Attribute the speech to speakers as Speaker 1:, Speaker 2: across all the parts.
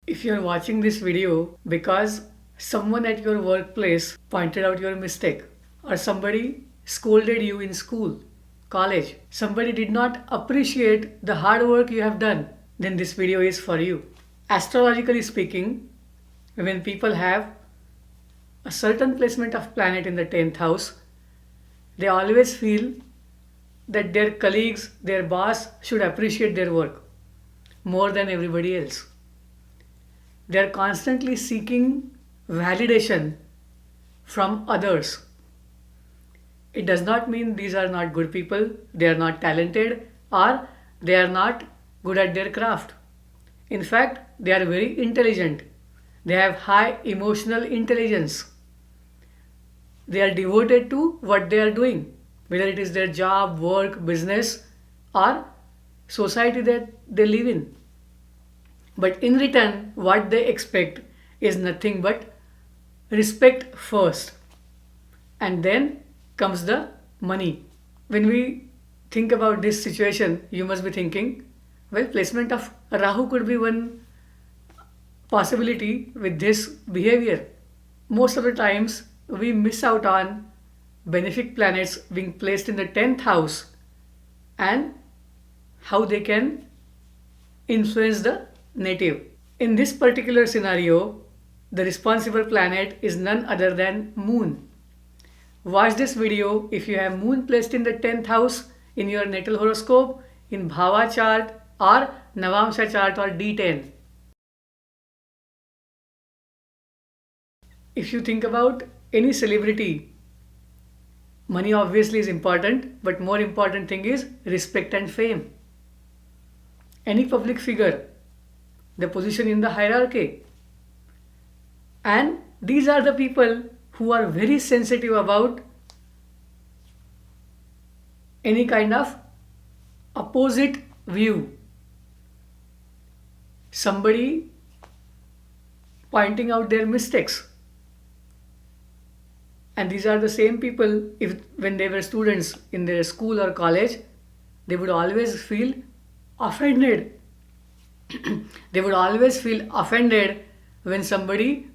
Speaker 1: If you're watching this video because someone at your workplace pointed out your mistake, or somebody scolded you in school, college, somebody did not appreciate the hard work you have done, then this video is for you. Astrologically speaking, when people have a certain placement of planet in the 10th house, they always feel that their colleagues, their boss should appreciate their work more than everybody else. They are constantly seeking validation from others. It does not mean these are not good people, they are not talented, or they are not good at their craft. In fact, they are very intelligent. They have high emotional intelligence. They are devoted to what they are doing, whether it is their job, work, business, or society that they live in. But in return, what they expect is nothing but respect first, and then comes the money. When we think about this situation, you must be thinking, well, placement of Rahu could be one possibility with this behavior. Most of the times, we miss out on benefic planets being placed in the 10th house and how they can influence the native. In this particular scenario, the responsible planet is none other than Moon. Watch this video if you have Moon placed in the 10th house in your natal horoscope, in Bhava chart or Navamsha chart or D10. If you think about any celebrity, money obviously is important, but more important thing is respect and fame. Any public figure, the position in the hierarchy. And these are the people who are very sensitive about any kind of opposite view. Somebody pointing out their mistakes. And these are the same people, if when they were students in their school or college, they would always feel offended. They would always feel offended when somebody,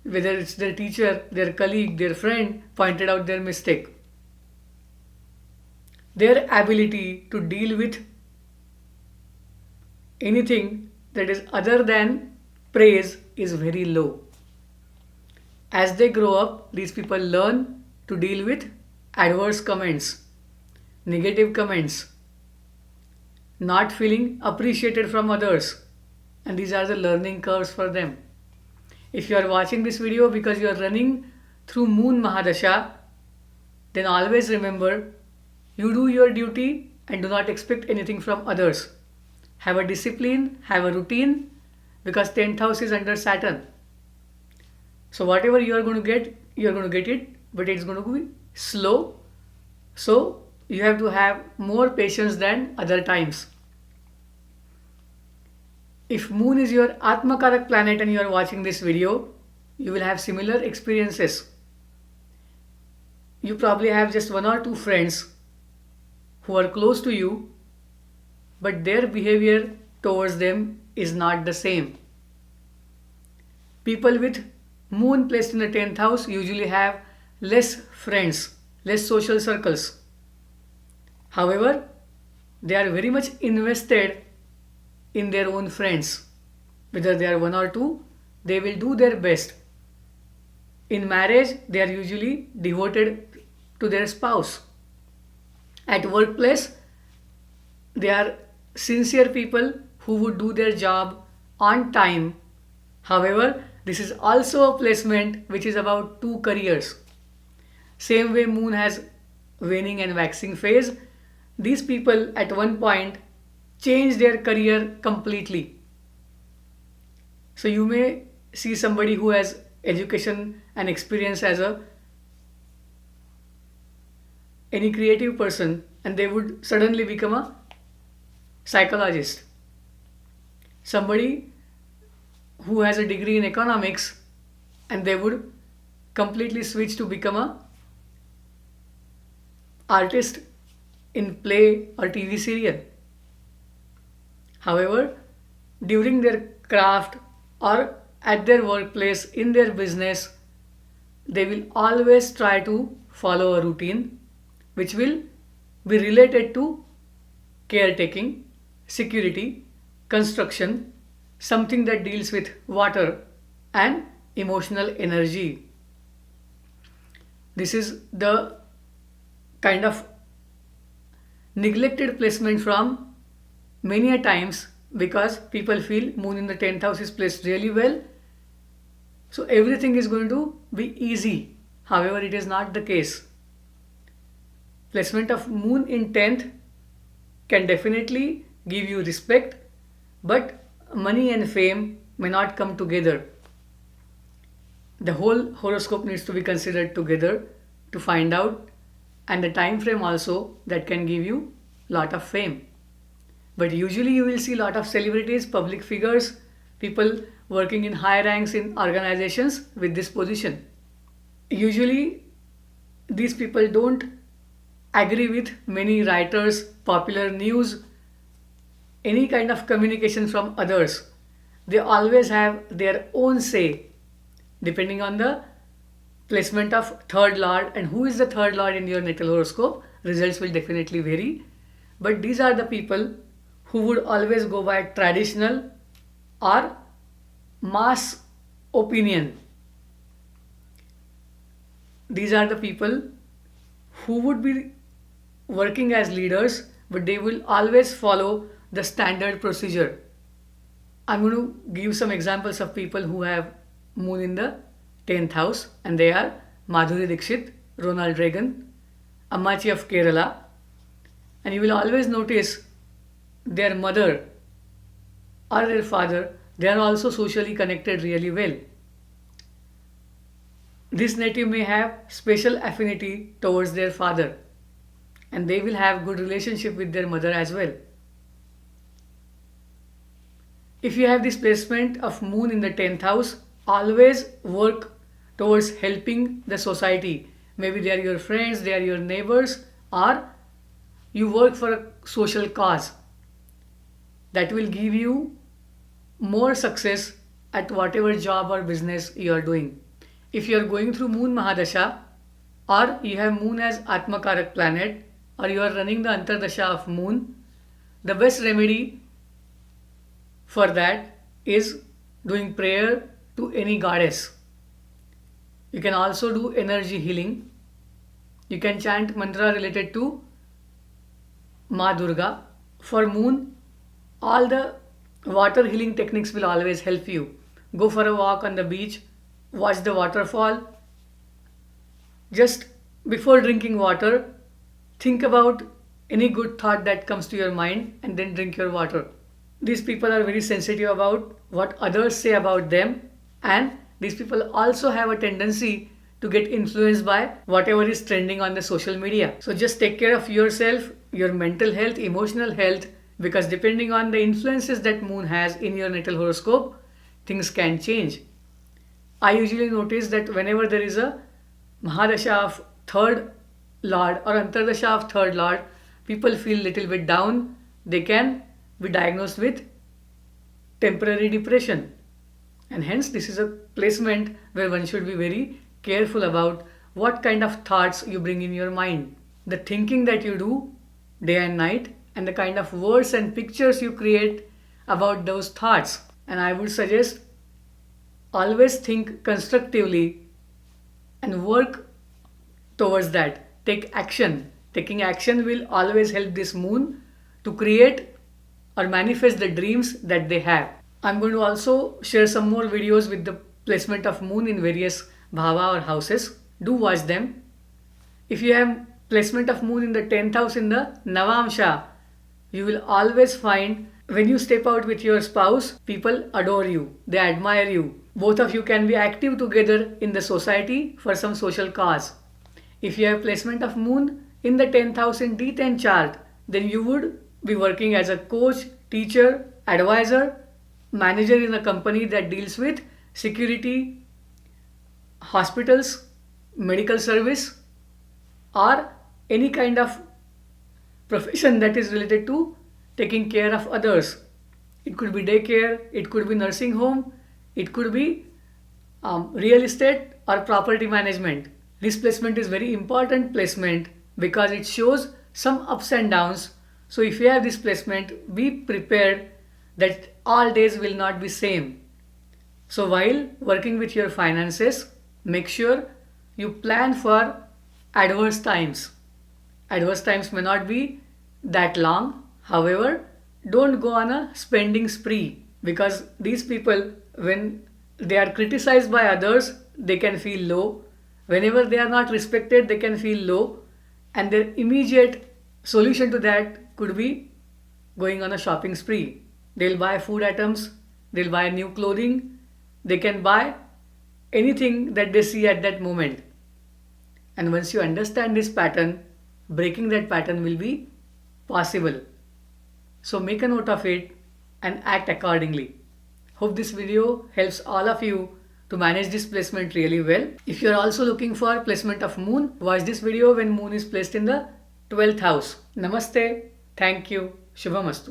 Speaker 1: whether it's their teacher, their colleague, their friend, pointed out their mistake. Their ability to deal with anything that is other than praise is very low. As they grow up, these people learn to deal with adverse comments, negative comments, not feeling appreciated from others, and these are the learning curves for them. If you are watching this video because you are running through Moon Mahadasha, then always remember, you do your duty and do not expect anything from others. Have a discipline, have a routine, because 10th house is under Saturn. So whatever you are going to get, you are going to get it, but it's going to be slow. So you have to have more patience than other times. If Moon is your Atmakarak planet and you are watching this video, you will have similar experiences. You probably have just one or two friends who are close to you, but their behavior towards them is not the same. People with Moon placed in the 10th house usually have less friends, less social circles. However, they are very much invested in their own friends. Whether they are one or two, they will do their best. In marriage, they are usually devoted to their spouse. At workplace, they are sincere people who would do their job on time. However, this is also a placement which is about two careers. Same way Moon has waning and waxing phase, these people at one point change their career completely. So you may see somebody who has education and experience as any creative person, and they would suddenly become a psychologist. Somebody who has a degree in economics, and they would completely switch to become a artist in play or TV serial. However, during their craft or at their workplace, in their business, they will always try to follow a routine which will be related to caretaking, security, construction, something that deals with water and emotional energy. This is the kind of neglected placement from many a times, because people feel moon in the 10th house is placed really well, so everything is going to be easy. However, it is not the case. Placement of moon in 10th can definitely give you respect, but money and fame may not come together. The whole horoscope needs to be considered together to find out, and the time frame also that can give you lot of fame. But usually you will see lot of celebrities, public figures, people working in high ranks in organizations with this position. Usually these people don't agree with many writers, popular news, any kind of communication from others. They always have their own say depending on the placement of third lord, and who is the third lord in your natal horoscope. Results will definitely vary, but these are the people who would always go by traditional or mass opinion. These are the people who would be working as leaders, but they will always follow the standard procedure. I'm going to give some examples of people who have moon in the 10th house, and they are Madhuri Dixit, Ronald Reagan, Ammachi of Kerala, and you will always notice their mother or their father, they are also socially connected really well. This native may have special affinity towards their father, and they will have good relationship with their mother as well. If you have this placement of moon in the 10th house, always work towards helping the society. Maybe they are your friends, they are your neighbors, or you work for a social cause. That will give you more success at whatever job or business you are doing. If you are going through moon Mahadasha, or you have moon as Atmakarak planet, or you are running the Antardasha of moon, the best remedy for that is doing prayer to any goddess. You can also do energy healing. You can chant mantra related to Ma Durga. For moon, all the water healing techniques will always help you. Go for a walk on the beach, watch the waterfall. Just before drinking water, think about any good thought that comes to your mind and then drink your water. These people are very sensitive about what others say about them, and these people also have a tendency to get influenced by whatever is trending on the social media. So just take care of yourself, your mental health, emotional health, because depending on the influences that moon has in your natal horoscope, things can change. I usually notice that whenever there is a Mahadasha of third lord or Antardasha of third lord, people feel little bit down. They can be diagnosed with temporary depression, and hence this is a placement where one should be very careful about what kind of thoughts you bring in your mind, the thinking that you do day and night, and the kind of words and pictures you create about those thoughts. And I would suggest always think constructively and work towards that. Take action. Taking action will always help this moon to create or manifest the dreams that they have. I'm going to also share some more videos with the placement of moon in various bhava or houses. Do watch them. If you have placement of moon in the 10th house in the Navamsha, you will always find when you step out with your spouse, people adore you, they admire you. Both of you can be active together in the society for some social cause. If you have placement of moon in the 10th house in D10 chart, then you would be working as a coach, teacher, advisor, manager in a company that deals with security, hospitals, medical service, or any kind of profession that is related to taking care of others. It could be daycare, it could be nursing home, It could be real estate or property management. This placement is very important placement because it shows some ups and downs. So if you have this placement, be prepared that all days will not be same. So while working with your finances, make sure you plan for adverse times. Adverse times may not be that long. However, don't go on a spending spree, because these people, when they are criticized by others, they can feel low. Whenever they are not respected, they can feel low, and their immediate solution to that could be going on a shopping spree. They'll buy food items, they'll buy new clothing, they can buy anything that they see at that moment. And once you understand this pattern, breaking that pattern will be possible. So make a note of it and act accordingly. Hope this video helps all of you to manage this placement really well. If you are also looking for placement of moon, watch this video when moon is placed in the 12th house. Namaste. Thank you. Shubhamastu.